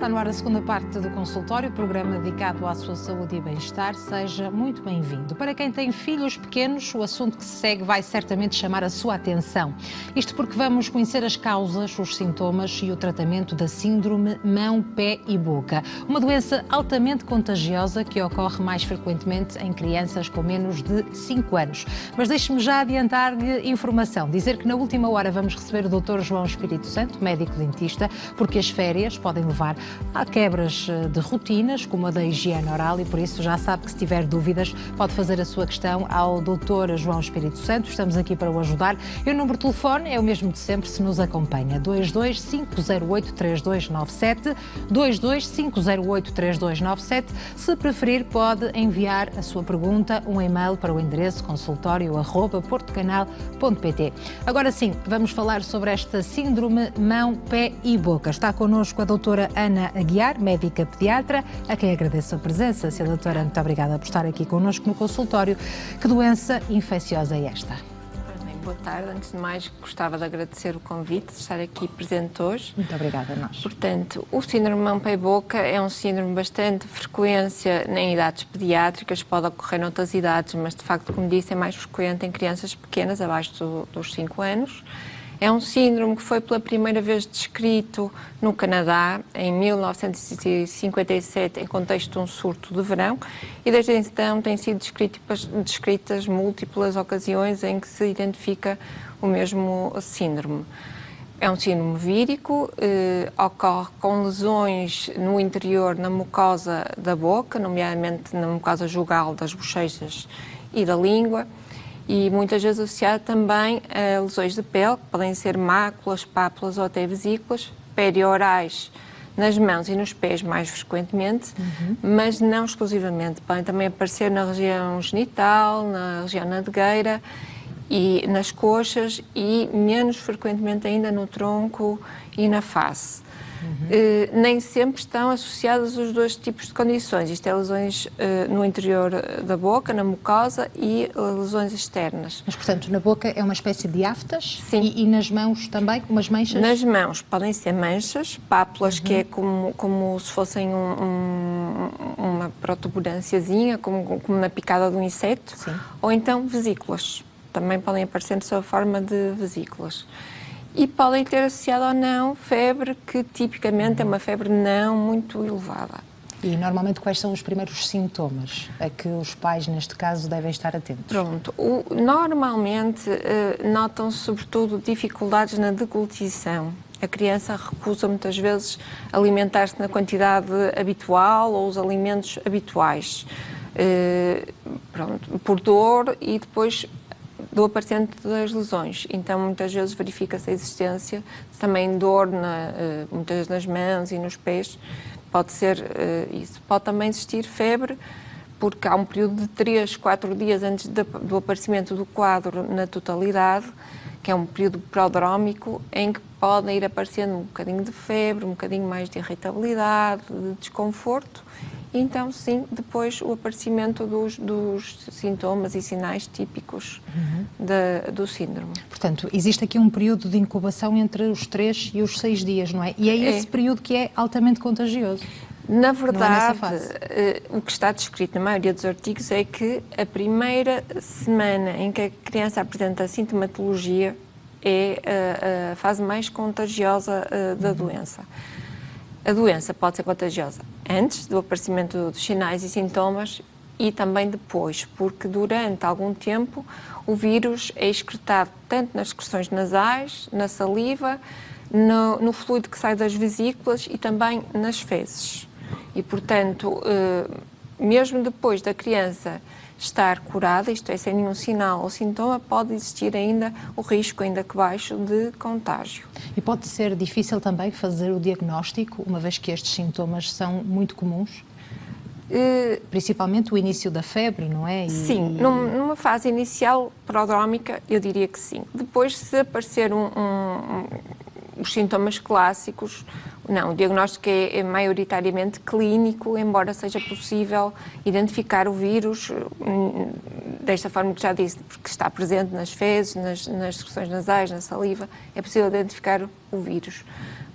Está no ar a segunda parte do consultório, programa dedicado à sua saúde e bem-estar. Seja muito bem-vindo. Para quem tem filhos pequenos, o assunto que se segue vai certamente chamar a sua atenção. Isto porque vamos conhecer as causas, os sintomas e o tratamento da síndrome mão, pé e boca. Uma doença altamente contagiosa que ocorre mais frequentemente em crianças com menos de 5 anos. Mas deixe-me já adiantar-lhe informação. Dizer que na última hora vamos receber o Dr. João Espírito Santo, médico-dentista, porque as férias podem levar a quebras de rotinas, como a da higiene oral, e por isso já sabe que se tiver dúvidas pode fazer a sua questão ao Dr. João Espírito Santo. Estamos aqui para o ajudar. E o número de telefone é o mesmo de sempre se nos acompanha. 22508-3297, 22508-3297. Se preferir, pode enviar a sua pergunta, um e-mail para o endereço consultório@portocanal.pt. Agora sim, vamos falar sobre esta síndrome mão, pé e boca. Está connosco a doutora Ana Aguiar, médica pediatra, a quem agradeço a presença. Sra. Doutora, muito obrigada por estar aqui connosco no consultório. Que doença infecciosa é esta? Bem, boa tarde. Antes de mais, gostava de agradecer o convite de estar aqui presente hoje. Muito obrigada a nós. Portanto, o síndrome mão, pé e boca é um síndrome bastante frequência em idades pediátricas, pode ocorrer noutras idades, mas de facto, como disse, é mais frequente em crianças pequenas, abaixo dos 5 anos. É um síndrome que foi pela primeira vez descrito no Canadá, em 1957, em contexto de um surto de verão, e desde então tem sido descritas múltiplas ocasiões em que se identifica o mesmo síndrome. É um síndrome vírico, ocorre com lesões no interior, na mucosa da boca, nomeadamente na mucosa jugal das bochechas e da língua, e muitas vezes associado também a lesões de pele, que podem ser máculas, pápulas ou até vesículas, periorais nas mãos e nos pés mais frequentemente, mas não exclusivamente. Podem também aparecer na região genital, na região nadegueira e nas coxas e menos frequentemente ainda no tronco e na face. Nem sempre estão associadas os dois tipos de condições. Isto é lesões no interior da boca, na mucosa, e lesões externas. Mas, portanto, na boca é uma espécie de aftas? Sim. E nas mãos também, com umas manchas? Nas mãos podem ser manchas, pápulas, que é como se fossem uma protuberânciazinha, como na picada de um inseto. Sim. Ou então vesículas. Também podem aparecer sob a forma de vesículas. E podem ter associado ou não febre, que tipicamente é uma febre não muito elevada. E normalmente quais são os primeiros sintomas a que os pais, neste caso, devem estar atentos? Pronto, normalmente notam-se sobretudo dificuldades na deglutição. A criança recusa muitas vezes alimentar-se na quantidade habitual ou os alimentos habituais. Por dor e depois do aparecimento das lesões. Então, muitas vezes verifica-se a existência também dor, muitas vezes nas mãos e nos pés. Pode ser isso. Pode também existir febre, porque há um período de 3, 4 dias antes do aparecimento do quadro na totalidade, que é um período prodrómico, em que podem ir aparecendo um bocadinho de febre, um bocadinho mais de irritabilidade, de desconforto. Então, sim, depois o aparecimento dos sintomas e sinais típicos do síndrome. Portanto, existe aqui um período de incubação entre os 3 e os 6 dias, não é? E é esse período que é altamente contagioso. Na verdade, o que está descrito na maioria dos artigos é que a primeira semana em que a criança apresenta a sintomatologia é a fase mais contagiosa da doença. A doença pode ser contagiosa antes do aparecimento dos sinais e sintomas e também depois, porque durante algum tempo o vírus é excretado tanto nas secreções nasais, na saliva, no fluido que sai das vesículas e também nas fezes. E, portanto, mesmo depois da criança estar curada, isto é, sem nenhum sinal ou sintoma, pode existir ainda o risco, ainda que baixo, de contágio. E pode ser difícil também fazer o diagnóstico, uma vez que estes sintomas são muito comuns? Principalmente o início da febre, não é? Sim, numa fase inicial prodrómica, eu diria que sim. Depois, se aparecer os sintomas clássicos, não, o diagnóstico é maioritariamente clínico, embora seja possível identificar o vírus desta forma que já disse, porque está presente nas fezes, nas secreções nasais, na saliva, é possível identificar o vírus.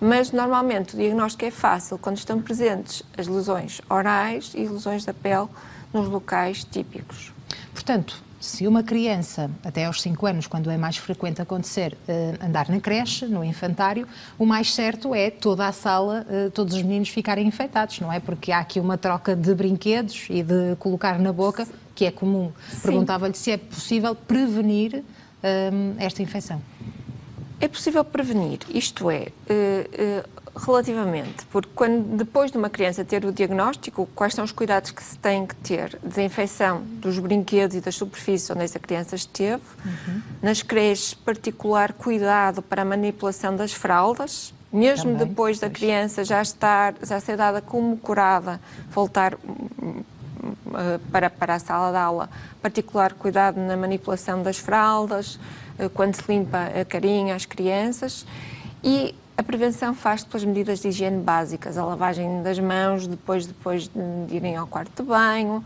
Mas, normalmente, o diagnóstico é fácil quando estão presentes as lesões orais e lesões da pele nos locais típicos. Portanto, se uma criança, até aos 5 anos, quando é mais frequente acontecer, andar na creche, no infantário, o mais certo é toda a sala, todos os meninos ficarem infectados, não é? Porque há aqui uma troca de brinquedos e de colocar na boca, que é comum. Perguntava-lhe se é possível prevenir esta infecção. É possível prevenir, isto é, relativamente, porque depois de uma criança ter o diagnóstico, quais são os cuidados que se tem que ter? Desinfecção dos brinquedos e das superfícies onde essa criança esteve. Nas creches, particular cuidado para a manipulação das fraldas, mesmo também, depois da criança já ser dada como curada, voltar para a sala de aula, particular cuidado na manipulação das fraldas, quando se limpa a carinha às crianças, e a prevenção faz-se pelas medidas de higiene básicas, a lavagem das mãos depois de irem ao quarto de banho,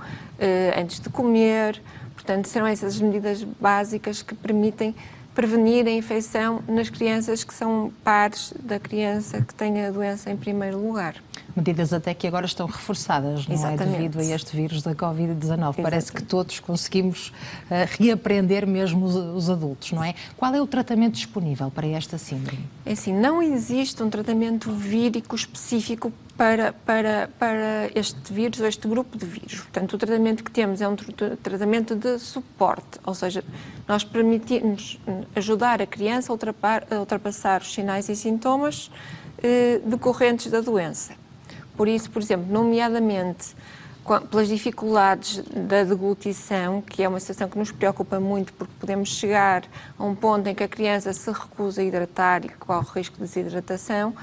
antes de comer. Portanto, serão essas medidas básicas que permitem prevenir a infecção nas crianças que são pares da criança que tem a doença em primeiro lugar. Medidas até que agora estão reforçadas, não Exatamente. é? Devido a este vírus da Covid-19. Parece que todos conseguimos reaprender mesmo os adultos, não é? Qual é o tratamento disponível para esta síndrome? É assim, não existe um tratamento vírico específico para este vírus ou este grupo de vírus. Portanto, o tratamento que temos é um tratamento de suporte, ou seja, nós permitimos ajudar a criança a ultrapassar os sinais e sintomas decorrentes da doença. Por isso, por exemplo, nomeadamente pelas dificuldades da deglutição, que é uma situação que nos preocupa muito, porque podemos chegar a um ponto em que a criança se recusa a hidratar e corre o risco de desidratação.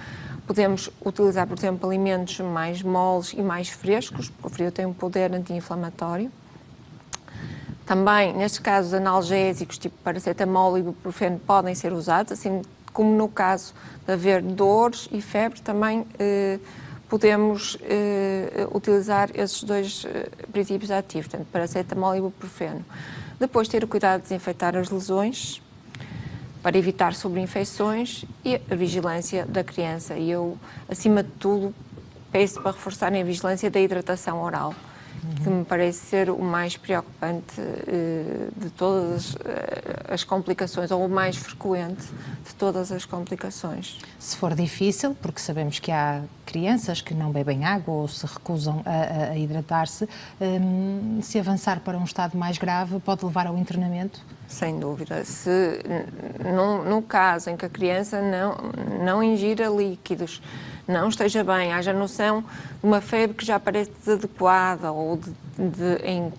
Podemos utilizar, por exemplo, alimentos mais moles e mais frescos, porque o frio tem um poder anti-inflamatório. Também, nestes casos, analgésicos, tipo paracetamol e ibuprofeno, podem ser usados, assim como no caso de haver dores e febre, também podemos utilizar esses dois princípios ativos, portanto, paracetamol e ibuprofeno. Depois, ter o cuidado de desinfetar as lesões para evitar sobreinfecções e a vigilância da criança. E eu, acima de tudo, peço para reforçarem a vigilância da hidratação oral, que me parece ser o mais preocupante de todas as complicações, ou o mais frequente de todas as complicações. Se for difícil, porque sabemos que há crianças que não bebem água ou se recusam a hidratar-se, se avançar para um estado mais grave, pode levar ao internamento? Sem dúvida. Se, no caso em que a criança não ingira líquidos, não esteja bem, haja noção de uma febre que já parece desadequada, ou em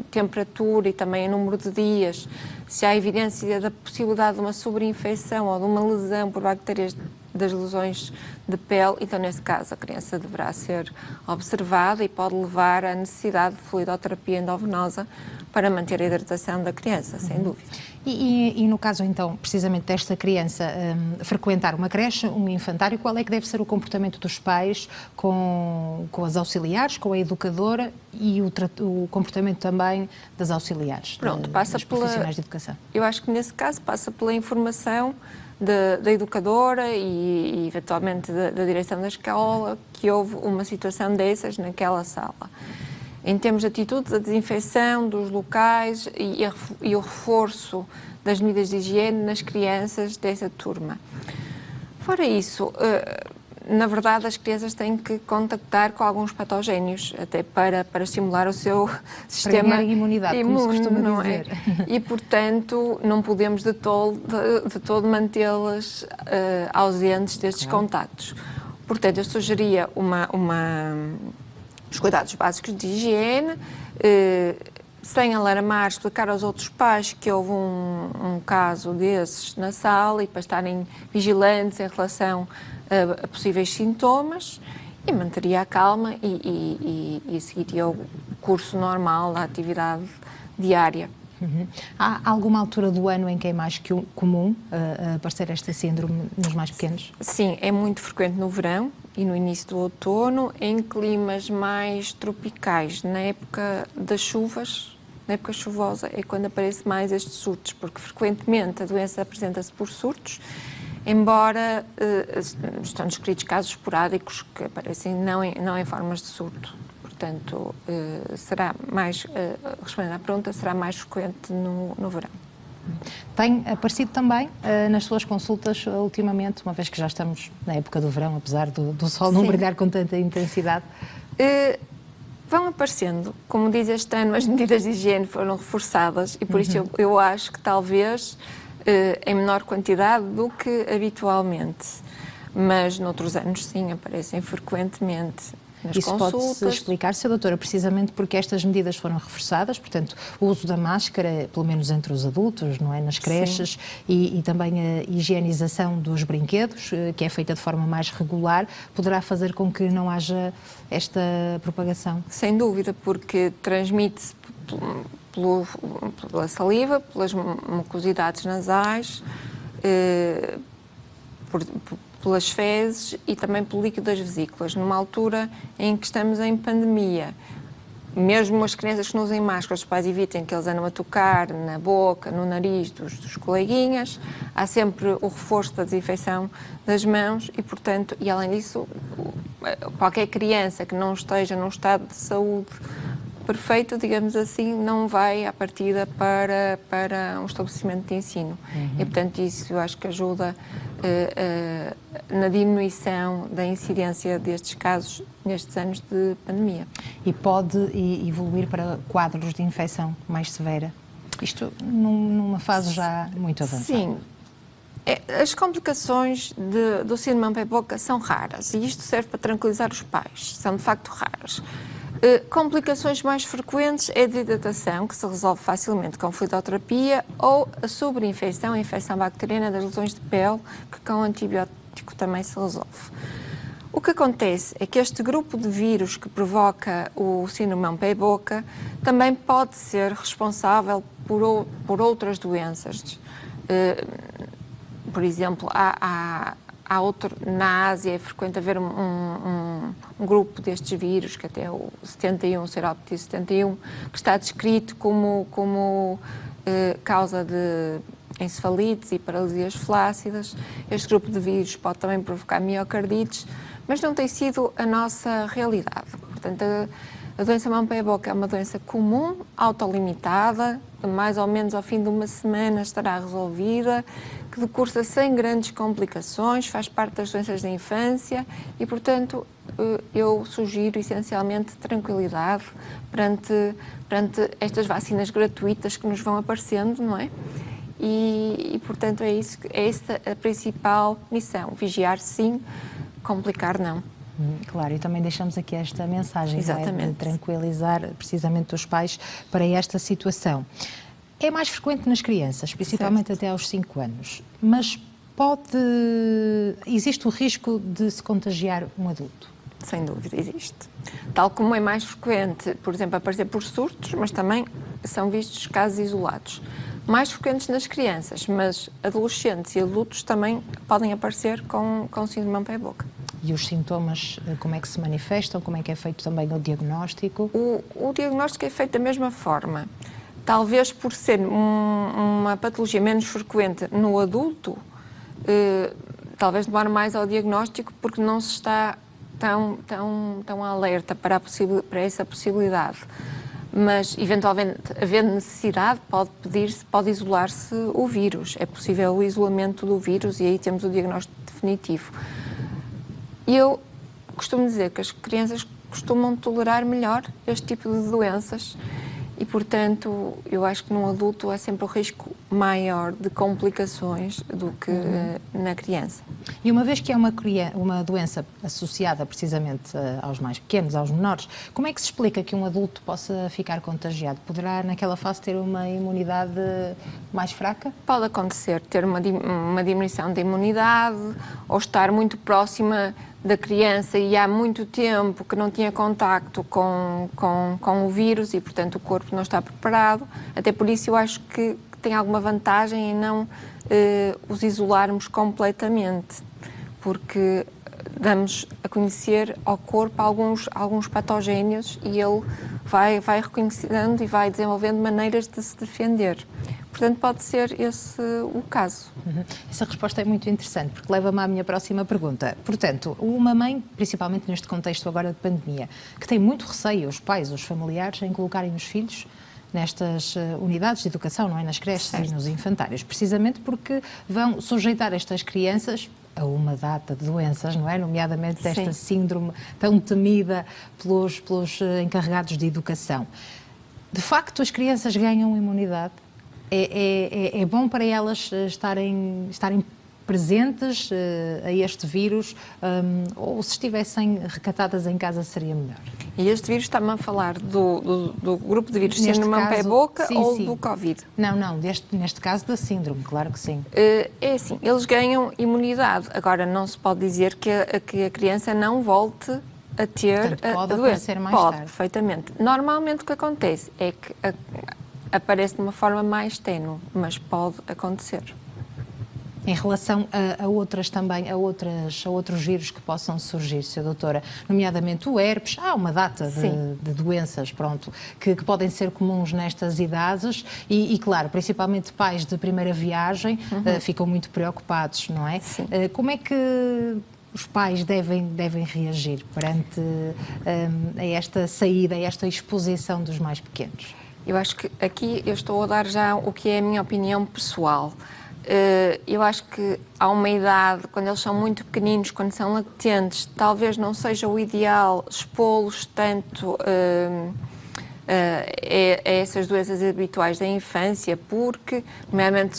temperatura e também em número de dias, se há evidência da possibilidade de uma sobreinfecção ou de uma lesão por bactérias das lesões de pele, então nesse caso a criança deverá ser observada e pode levar à necessidade de fluidoterapia endovenosa para manter a hidratação da criança, sem dúvida. E no caso, então, precisamente desta criança frequentar uma creche, um infantário, qual é que deve ser o comportamento dos pais com as auxiliares, com a educadora e o comportamento também das auxiliares, das profissionais de educação? Eu acho que nesse caso passa pela informação da educadora e eventualmente da direção da escola que houve uma situação dessas naquela sala. Em termos de atitudes, a desinfecção dos locais e o reforço das medidas de higiene nas crianças dessa turma. Fora isso, na verdade, as crianças têm que contactar com alguns patogénios, até para estimular o seu sistema imunidade, imune, como se costuma dizer. E, portanto, não podemos de todo mantê-las ausentes destes contactos. Portanto, eu sugeria os cuidados básicos de higiene, sem alarmar, explicar aos outros pais que houve um caso desses na sala e para estarem vigilantes em relação a possíveis sintomas, e manteria a calma e seguiria o curso normal da atividade diária. Há alguma altura do ano em que é mais comum aparecer esta síndrome nos mais pequenos? Sim, é muito frequente no verão e no início do outono, em climas mais tropicais, na época das chuvas, na época chuvosa é quando aparece mais estes surtos, porque frequentemente a doença apresenta-se por surtos, embora estão descritos casos esporádicos que aparecem não em formas de surto. Portanto, será mais, respondendo à pergunta, será mais frequente no verão. Tem aparecido também nas suas consultas ultimamente, uma vez que já estamos na época do verão, apesar do sol não brilhar com tanta intensidade? Vão aparecendo. Como diz este ano, as medidas de higiene foram reforçadas e por isso eu acho que talvez em menor quantidade do que habitualmente. Mas noutros anos, sim, aparecem frequentemente. Isso pode-se explicar, Sra. Doutora, precisamente porque estas medidas foram reforçadas, portanto, o uso da máscara, pelo menos entre os adultos, não é, nas creches, e também a higienização dos brinquedos, que é feita de forma mais regular, poderá fazer com que não haja esta propagação? Sem dúvida, porque transmite-se pela saliva, pelas mucosidades nasais, pelas fezes e também pelo líquido das vesículas, numa altura em que estamos em pandemia. Mesmo as crianças que não usem máscara, os pais evitem que eles andem a tocar na boca, no nariz dos coleguinhas. Há sempre o reforço da desinfecção das mãos e, portanto, e além disso, qualquer criança que não esteja num estado de saúde perfeito, digamos assim, não vai à partida para um estabelecimento de ensino. E, portanto, isso eu acho que ajuda na diminuição da incidência destes casos nestes anos de pandemia. E pode evoluir para quadros de infecção mais severa? Isto numa fase já muito avançada. Sim. As complicações do síndrome Mampei-Boca são raras e isto serve para tranquilizar os pais. São, de facto, raras. Complicações mais frequentes é a desidratação, que se resolve facilmente com fluidoterapia, ou a sobreinfecção, a infecção bacteriana das lesões de pele, que com antibiótico também se resolve. O que acontece é que este grupo de vírus que provoca o síndrome Mampei-Boca também pode ser responsável por outras doenças. Por exemplo, na Ásia é frequente haver um grupo destes vírus, que até o 71, o seroptico 71, que está descrito como causa de encefalites e paralisias flácidas. Este grupo de vírus pode também provocar miocardites, mas não tem sido a nossa realidade. Portanto, a doença Mampei-Boca é uma doença comum, autolimitada, mais ou menos ao fim de uma semana estará resolvida, que decursa sem grandes complicações, faz parte das doenças da infância e, portanto, eu sugiro essencialmente tranquilidade perante estas vacinas gratuitas que nos vão aparecendo, não é? E portanto, é esta a principal missão, vigiar sim, complicar não. Claro, e também deixamos aqui esta mensagem, exatamente, de tranquilizar precisamente os pais para esta situação. É mais frequente nas crianças, principalmente até aos 5 anos, mas existe o risco de se contagiar um adulto? Sem dúvida, existe. Tal como é mais frequente, por exemplo, aparecer por surtos, mas também são vistos casos isolados. Mais frequentes nas crianças, mas adolescentes e adultos também podem aparecer com síndrome Mampei-Boca. E os sintomas, como é que se manifestam? Como é que é feito também o diagnóstico? O diagnóstico é feito da mesma forma. Talvez por ser uma patologia menos frequente no adulto, talvez demore mais ao diagnóstico porque não se está tão alerta para essa possibilidade. Mas, eventualmente, havendo necessidade, pode isolar-se o vírus. É possível o isolamento do vírus e aí temos o diagnóstico definitivo. E eu costumo dizer que as crianças costumam tolerar melhor este tipo de doenças e, portanto, eu acho que num adulto há sempre o risco maior de complicações do que na criança. E uma vez que é uma doença associada precisamente aos mais pequenos, aos menores, como é que se explica que um adulto possa ficar contagiado? Poderá naquela fase ter uma imunidade mais fraca? Pode acontecer, ter uma diminuição da imunidade ou estar muito próxima da criança e há muito tempo que não tinha contacto com o vírus e, portanto, o corpo não está preparado. Até por isso eu acho que tem alguma vantagem em não os isolarmos completamente, porque damos a conhecer ao corpo alguns patogénios e ele vai reconhecendo e vai desenvolvendo maneiras de se defender. Portanto, pode ser esse o caso. Essa resposta é muito interessante, porque leva-me à minha próxima pergunta. Portanto, uma mãe, principalmente neste contexto agora de pandemia, que tem muito receio, os pais, os familiares, em colocarem os filhos nestas unidades de educação, não é? Nas creches e nos infantários, precisamente porque vão sujeitar estas crianças a uma data de doenças, não é? Nomeadamente desta síndrome tão temida pelos encarregados de educação. De facto, as crianças ganham imunidade? É bom para elas estarem presentes a este vírus, ou se estivessem recatadas em casa seria melhor? E este vírus está-me a falar do grupo de vírus síndrome pé-boca ou do Covid? Não, neste caso da síndrome, claro que sim. É assim, eles ganham imunidade. Agora, não se pode dizer que a criança não volte a ter a doença. Pode, perfeitamente. Normalmente o que acontece é que aparece de uma forma mais ténue, mas pode acontecer. Em relação a outras também, a outros vírus que possam surgir, Sra. Doutora, nomeadamente o herpes, há uma data de doenças, pronto, que podem ser comuns nestas idades e, claro, principalmente pais de primeira viagem ficam muito preocupados, não é? Sim. Como é que os pais devem reagir perante a esta saída, a esta exposição dos mais pequenos? Eu acho que aqui eu estou a dar já o que é a minha opinião pessoal. Eu acho que há uma idade, quando eles são muito pequeninos, quando são lactentes, talvez não seja o ideal expô-los tanto a essas doenças habituais da infância, porque, nomeadamente,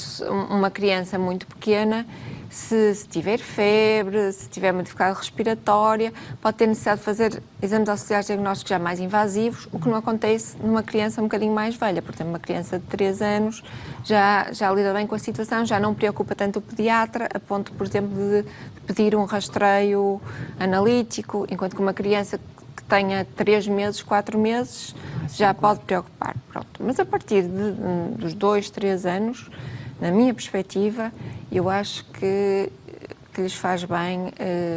uma criança muito pequena, se tiver febre, se tiver uma dificuldade respiratória, pode ter necessidade de fazer exames auxiliares diagnósticos já mais invasivos, o que não acontece numa criança um bocadinho mais velha. Portanto, uma criança de 3 anos já lida bem com a situação, já não preocupa tanto o pediatra, a ponto, por exemplo, de pedir um rastreio analítico, enquanto que uma criança que tenha 3 meses, 4 meses, já pode preocupar. Pronto. Mas a partir dos 2, 3 anos, na minha perspectiva, eu acho que lhes faz bem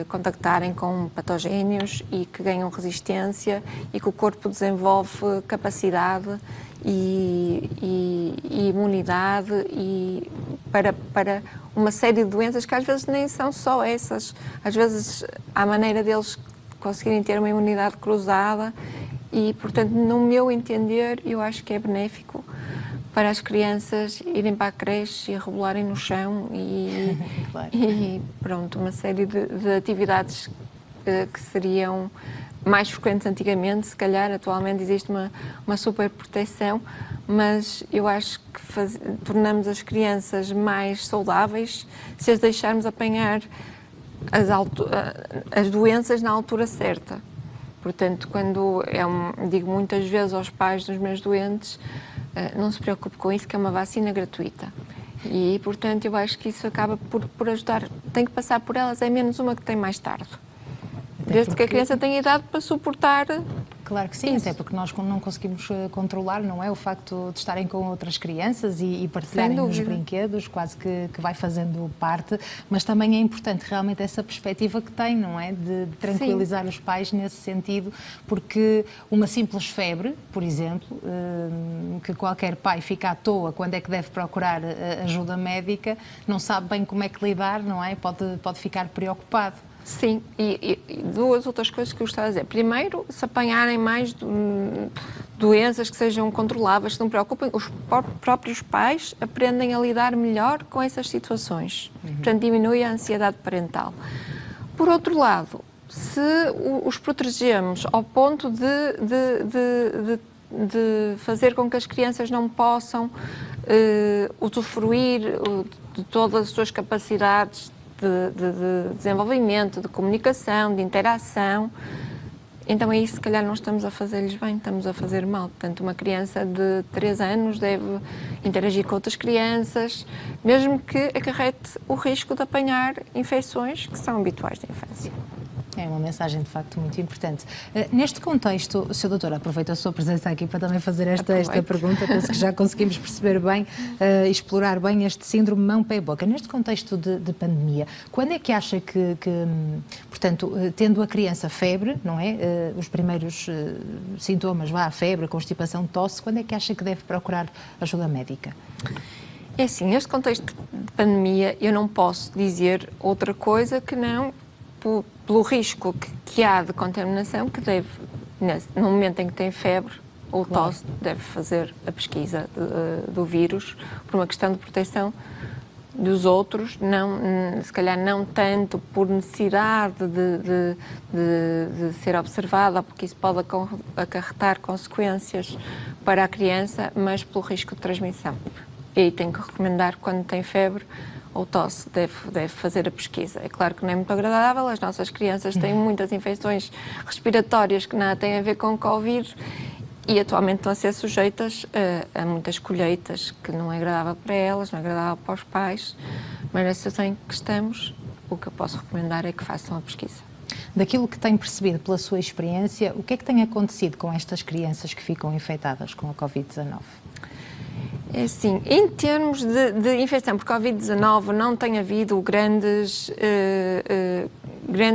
contactarem com patogénios e que ganham resistência e que o corpo desenvolve capacidade e imunidade para uma série de doenças que às vezes nem são só essas. Às vezes há maneira deles conseguirem ter uma imunidade cruzada e, portanto, no meu entender, eu acho que é benéfico para as crianças irem para a creche e rebolarem no chão Claro. e pronto, uma série de atividades que seriam mais frequentes antigamente. Se calhar atualmente existe uma super proteção, mas eu acho que tornamos as crianças mais saudáveis se as deixarmos apanhar as doenças na altura certa. Portanto, quando digo muitas vezes aos pais dos meus doentes, não se preocupe com isso, que é uma vacina gratuita. E, portanto, eu acho que isso acaba por ajudar. Tem que passar por elas, é menos uma que tem mais tarde. Desde que a criança tenha idade para suportar. Claro que sim, até porque nós não conseguimos controlar, não é? O facto de estarem com outras crianças e partilharem os brinquedos, quase que vai fazendo parte, mas também é importante realmente essa perspectiva que tem, não é? De tranquilizar os pais nesse sentido, porque uma simples febre, por exemplo, que qualquer pai fica à toa quando é que deve procurar ajuda médica, não sabe bem como é que lidar, não é? Pode ficar preocupado. Sim, e duas outras coisas que eu gostava de dizer. Primeiro, se apanharem mais doenças que sejam controláveis, que não preocupem, os próprios pais aprendem a lidar melhor com essas situações. Portanto, diminui a ansiedade parental. Por outro lado, se os protegemos ao ponto de fazer com que as crianças não possam usufruir de todas as suas capacidades de desenvolvimento, de comunicação, de interação, então aí se calhar não estamos a fazer-lhes bem, estamos a fazer mal. Portanto, uma criança de 3 anos deve interagir com outras crianças, mesmo que acarrete o risco de apanhar infecções que são habituais da infância. É uma mensagem, de facto, muito importante. Neste contexto, Sr. Doutor, aproveito a sua presença aqui para também fazer esta pergunta, penso que já conseguimos perceber bem, explorar bem este síndrome mão-pé-boca. Neste contexto de pandemia, quando é que acha que, portanto, tendo a criança febre, não é? Os primeiros sintomas, a febre, constipação, tosse, quando é que acha que deve procurar ajuda médica? É assim, neste contexto de pandemia, eu não posso dizer outra coisa que não pelo risco que há de contaminação, que deve, no momento em que tem febre ou tosse, deve fazer a pesquisa do vírus, por uma questão de proteção dos outros, se calhar não tanto por necessidade de ser observada, porque isso pode acarretar consequências para a criança, mas pelo risco de transmissão. E aí tem que recomendar, quando tem febre ou tosse, deve fazer a pesquisa. É claro que não é muito agradável, as nossas crianças têm muitas infecções respiratórias que nada têm a ver com Covid e atualmente estão a ser sujeitas a muitas colheitas, que não é agradável para elas, não é agradável para os pais, mas na situação em que estamos, o que eu posso recomendar é que façam a pesquisa. Daquilo que tem percebido pela sua experiência, o que é que tem acontecido com estas crianças que ficam infectadas com a Covid-19? É assim, em termos de infecção por Covid-19 não tem havido grandes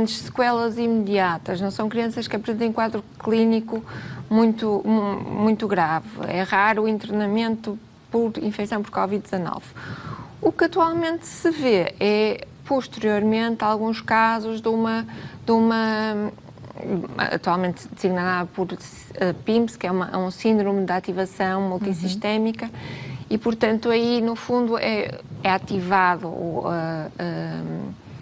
sequelas imediatas, não são crianças que apresentem quadro clínico muito grave. É raro o internamento por infecção por Covid-19. O que atualmente se vê é, posteriormente, alguns casos de uma atualmente designada por PIMS, que é um síndrome de ativação multissistémica, e, portanto, aí, no fundo, é ativado a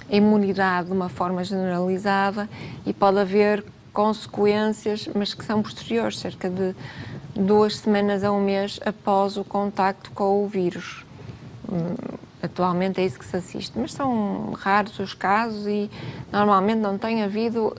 imunidade de uma forma generalizada e pode haver consequências, mas que são posteriores, cerca de 2 semanas a 1 mês após o contacto com o vírus. Atualmente é isso que se assiste, mas são raros os casos e normalmente não tem havido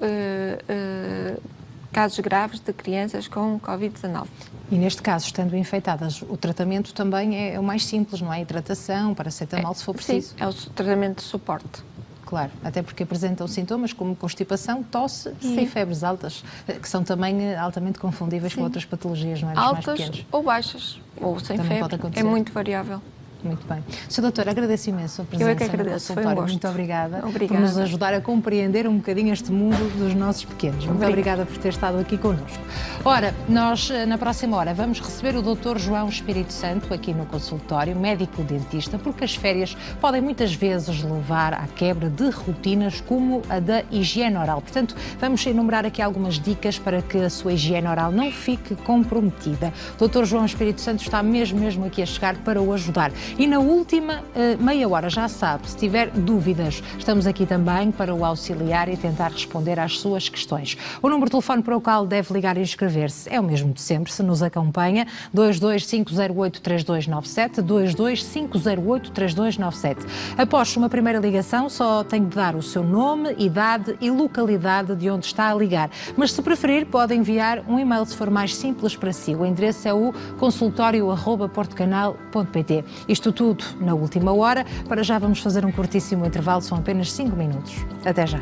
casos graves de crianças com Covid-19. E neste caso, estando infectadas, o tratamento também é o mais simples, não é? Hidratação, paracetamol, se for preciso. Sim, é o tratamento de suporte. Claro, até porque apresentam sintomas como constipação, tosse e febres altas, que são também altamente confundíveis com outras patologias, não é? Dos altas mais pequenos. Ou baixas, ou sem também febre. Pode acontecer. É muito variável. Muito bem. Sr. Doutor, agradeço imenso a presença. Eu é que agradeço, foi um gosto. Muito obrigada Obrigada por nos ajudar a compreender um bocadinho este mundo dos nossos pequenos. Muito obrigada por ter estado aqui connosco. Ora, nós na próxima hora vamos receber o Dr. João Espírito Santo aqui no consultório, médico-dentista, porque as férias podem muitas vezes levar à quebra de rotinas como a da higiene oral. Portanto, vamos enumerar aqui algumas dicas para que a sua higiene oral não fique comprometida. O Dr. João Espírito Santo está mesmo aqui a chegar para o ajudar. E na última meia hora, já sabe, se tiver dúvidas, estamos aqui também para o auxiliar e tentar responder às suas questões. O número de telefone para o qual deve ligar e inscrever-se é o mesmo de sempre, se nos acompanha, 22508-3297, 22508-3297. Após uma primeira ligação, só tem de dar o seu nome, idade e localidade de onde está a ligar. Mas se preferir, pode enviar um e-mail se for mais simples para si. O endereço é o consultorio@portocanal.pt. Isto tudo na última hora. Para já vamos fazer um curtíssimo intervalo, são apenas 5 minutos. Até já.